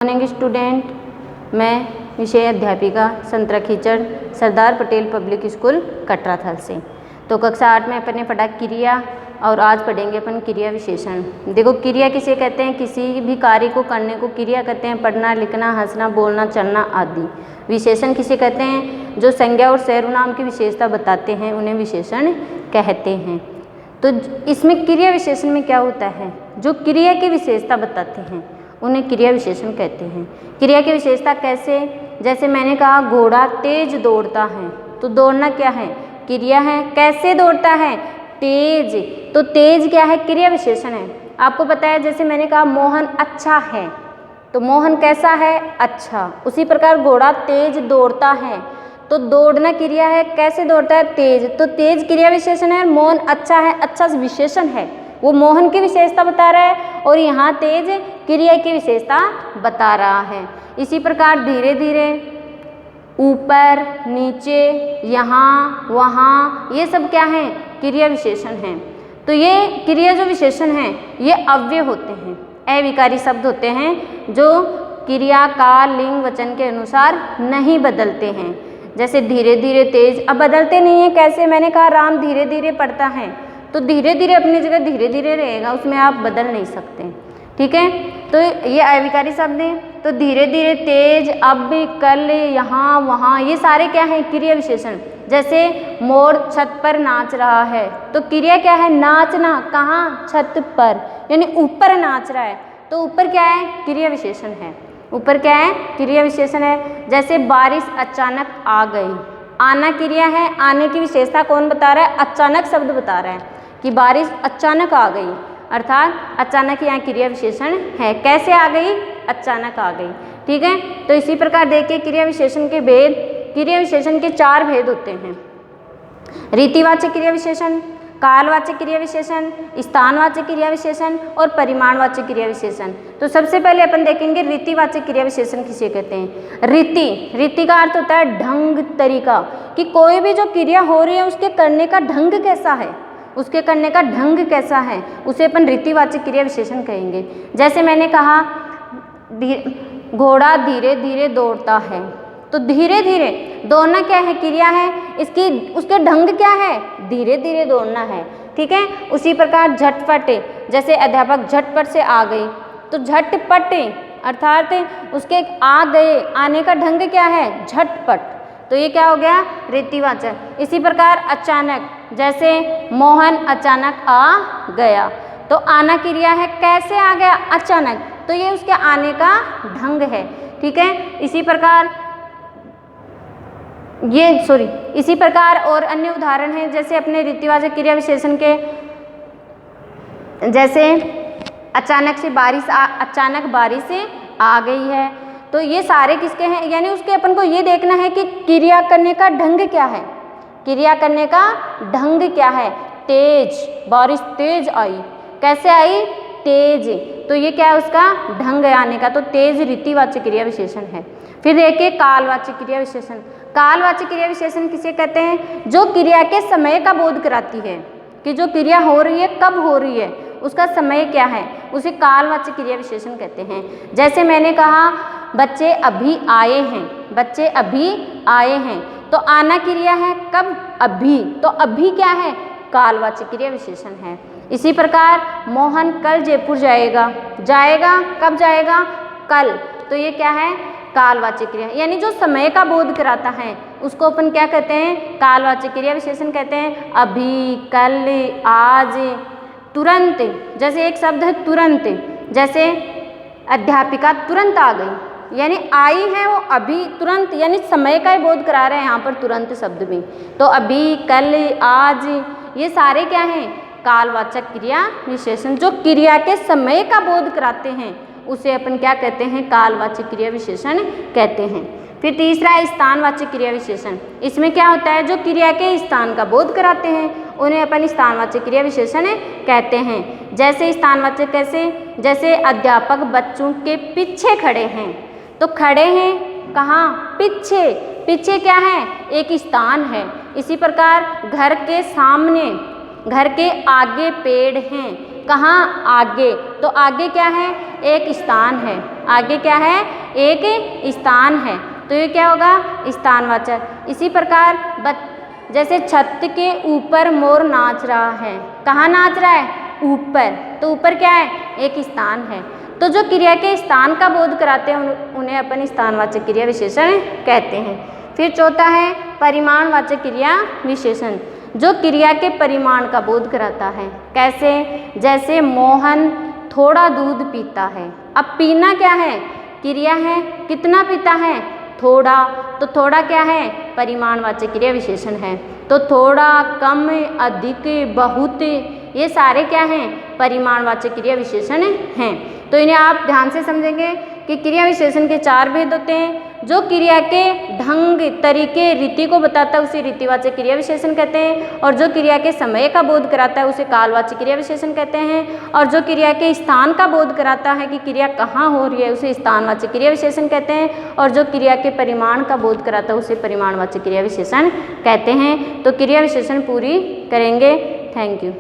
Morning student, मैं विषय अध्यापिका संतरा खीचड़ सरदार पटेल पब्लिक स्कूल कटरा थल से। तो कक्षा 8 में अपन ने पढ़ा क्रिया और आज पढ़ेंगे अपन क्रिया विशेषण। देखो, क्रिया किसे कहते हैं? किसी भी कार्य को करने को क्रिया कहते हैं। पढ़ना, लिखना, हंसना, बोलना, चलना आदि। विशेषण किसे कहते हैं? जो संज्ञा और सर्वनाम की विशेषता बताते हैं उन्हें विशेषण कहते हैं। तो इसमें क्रिया विशेषण में क्या होता है? जो क्रिया की विशेषता बताते हैं उन्हें क्रिया विशेषण कहते हैं। क्रिया की विशेषता कैसे? जैसे मैंने कहा घोड़ा तेज दौड़ता है, तो दौड़ना क्या है? क्रिया है। कैसे दौड़ता है? तेज। तो तेज क्या है? क्रिया विशेषण है। आपको पता है, जैसे मैंने कहा मोहन अच्छा है, तो मोहन कैसा है? अच्छा। उसी प्रकार घोड़ा तेज दौड़ता है, तो दौड़ना क्रिया है। कैसे दौड़ता है? तेज। तो तेज क्रिया विशेषण है। मोहन अच्छा है, अच्छा विशेषण है। वो मोहन की विशेषता बता रहा है और यहाँ तेज क्रिया की विशेषता बता रहा है। इसी प्रकार धीरे धीरे, ऊपर, नीचे, यहाँ, वहाँ, ये सब क्या है? क्रिया विशेषण हैं। तो ये क्रिया जो विशेषण हैं ये अव्यय होते हैं, अविकारी शब्द होते हैं जो क्रिया काल लिंग वचन के अनुसार नहीं बदलते हैं। जैसे धीरे धीरे, तेज, अब बदलते नहीं है। कैसे? मैंने कहा राम धीरे धीरे पढ़ता है, तो धीरे धीरे अपनी जगह धीरे धीरे रहेगा, उसमें आप बदल नहीं सकते। ठीक है, तो ये अविकारी शब्द हैं। तो धीरे धीरे, तेज, अब, कल, यहाँ, वहाँ, ये सारे क्या हैं? क्रिया विशेषण। जैसे मोर छत पर नाच रहा है, तो क्रिया क्या है? नाचना। कहाँ? छत पर, यानी ऊपर नाच रहा है, तो ऊपर क्या है? क्रिया विशेषण है। ऊपर क्या है? क्रिया विशेषण है। जैसे बारिश अचानक आ गई, आना क्रिया है। आने की विशेषता कौन बता रहा है? अचानक शब्द बता रहा है कि बारिश अचानक आ गई, अर्थात अचानक यहाँ क्रिया विशेषण है। कैसे आ गई? अचानक आ गई। ठीक है, तो इसी प्रकार देखिए क्रिया विशेषण के भेद। क्रिया विशेषण के 4 भेद होते हैं: रीतिवाचक क्रिया विशेषण, कालवाचक क्रिया विशेषण, स्थानवाचक क्रिया विशेषण और परिमाणवाचक क्रिया विशेषण। तो सबसे पहले अपन देखेंगे रीतिवाचक क्रिया विशेषण किसे कहते हैं। रीति का अर्थ होता है ढंग, तरीका, कि कोई भी जो क्रिया हो रही है उसके करने का ढंग कैसा है, उसके करने का ढंग कैसा है, उसे अपन रीतिवाचक क्रिया विशेषण कहेंगे। जैसे मैंने कहा घोड़ा धीरे धीरे दौड़ता है, तो धीरे धीरे दौड़ना क्या है? क्रिया है। उसके ढंग क्या है? धीरे धीरे दौड़ना है। ठीक है, उसी प्रकार झटपट, जैसे अध्यापक झटपट से आ गई, तो झटपट अर्थात उसके आ गए, आने का ढंग क्या है? झटपट। तो ये क्या हो गया? रीतिवाचक। इसी प्रकार अचानक, जैसे मोहन अचानक आ गया, तो आना क्रिया है। कैसे आ गया? अचानक, तो ये उसके आने का ढंग है। ठीक है, इसी प्रकार और अन्य उदाहरण हैं। जैसे अपने रीतिवाचक क्रिया विशेषण के, जैसे अचानक बारिश आ गई है, तो ये सारे किसके हैं? यानी उसके अपन को ये देखना है कि क्रिया करने का ढंग क्या है। क्रिया करने का ढंग क्या है? तेज, बारिश तेज आई। कैसे आई? तेज। तो ये क्या है? उसका ढंग आने का, तो तेज रीतिवाचक क्रिया विशेषण है। फिर देखिए कालवाचक क्रिया विशेषण। कालवाचक क्रिया विशेषण किसे कहते हैं? जो क्रिया के समय का बोध कराती है, कि जो क्रिया हो रही है कब हो रही है, उसका समय क्या है, उसे कालवाचक क्रिया विशेषण कहते हैं। जैसे मैंने कहा बच्चे अभी आए हैं, बच्चे अभी आए हैं, तो आना क्रिया है। कब? अभी। तो अभी क्या है? कालवाचक क्रिया विशेषण है। इसी प्रकार मोहन कल जयपुर जाएगा, जाएगा कब जाएगा? कल। तो ये क्या है? कालवाचक क्रिया, यानी जो समय का बोध कराता है उसको अपन क्या कहते हैं? कालवाचक क्रिया विशेषण कहते हैं। अभी, कल, आज, तुरंत। जैसे एक शब्द है तुरंत, जैसे अध्यापिका तुरंत आ गई, यानी आई है वो अभी, तुरंत, यानी समय का ही बोध करा रहे हैं यहाँ पर तुरंत शब्द भी। तो अभी, कल, आज, ये सारे क्या हैं? कालवाचक क्रिया विशेषण। जो क्रिया के समय का बोध कराते हैं उसे अपन क्या कहते हैं? कालवाचक क्रिया विशेषण कहते हैं। फिर तीसरा है स्थानवाचक क्रिया विशेषण। इसमें क्या होता है? जो क्रिया के स्थान का बोध कराते हैं उन्हें अपन स्थानवाचक क्रिया विशेषण कहते हैं। जैसे स्थानवाचक कैसे? जैसे अध्यापक बच्चों के पीछे खड़े हैं, तो खड़े हैं कहाँ? पीछे। पीछे क्या है? एक स्थान है। इसी प्रकार घर के सामने, घर के आगे पेड़ हैं, कहाँ? आगे। तो आगे क्या है? एक स्थान है, आगे क्या है, एक स्थान है, तो ये क्या होगा, स्थानवाचक। इसी प्रकार जैसे छत के ऊपर मोर नाच रहा है, कहाँ नाच रहा है, ऊपर, तो ऊपर क्या है, एक स्थान है। तो जो क्रिया के स्थान का बोध कराते हैं उन्हें अपन स्थानवाचक क्रिया विशेषण कहते हैं। फिर चौथा है परिमाणवाचक क्रिया विशेषण, जो क्रिया के परिमाण का बोध कराता है। कैसे, जैसे मोहन थोड़ा दूध पीता है। अब पीना क्या है, क्रिया है, कितना पीता है, थोड़ा, तो थोड़ा क्या है, परिमाणवाचक क्रिया विशेषण है। तो थोड़ा, कम, अधिक, बहुत, ये सारे क्या हैं, परिमाणवाचक क्रिया विशेषण हैं। तो इन्हें आप ध्यान से समझेंगे कि क्रिया विशेषण के 4 भेद होते हैं। जो क्रिया के ढंग, तरीके, रीति को बताता है उसे रीतिवाचक क्रिया विशेषण कहते हैं, और जो क्रिया के समय का बोध कराता है उसे कालवाचक क्रिया विशेषण कहते हैं, और जो क्रिया के स्थान का बोध कराता है कि क्रिया कहाँ हो रही है उसे स्थानवाचक क्रिया विशेषण कहते हैं, और जो क्रिया के परिमाण का बोध कराता है उसे परिमाणवाचक क्रिया विशेषण कहते हैं। तो क्रिया विशेषण पूरी करेंगे। Thank you.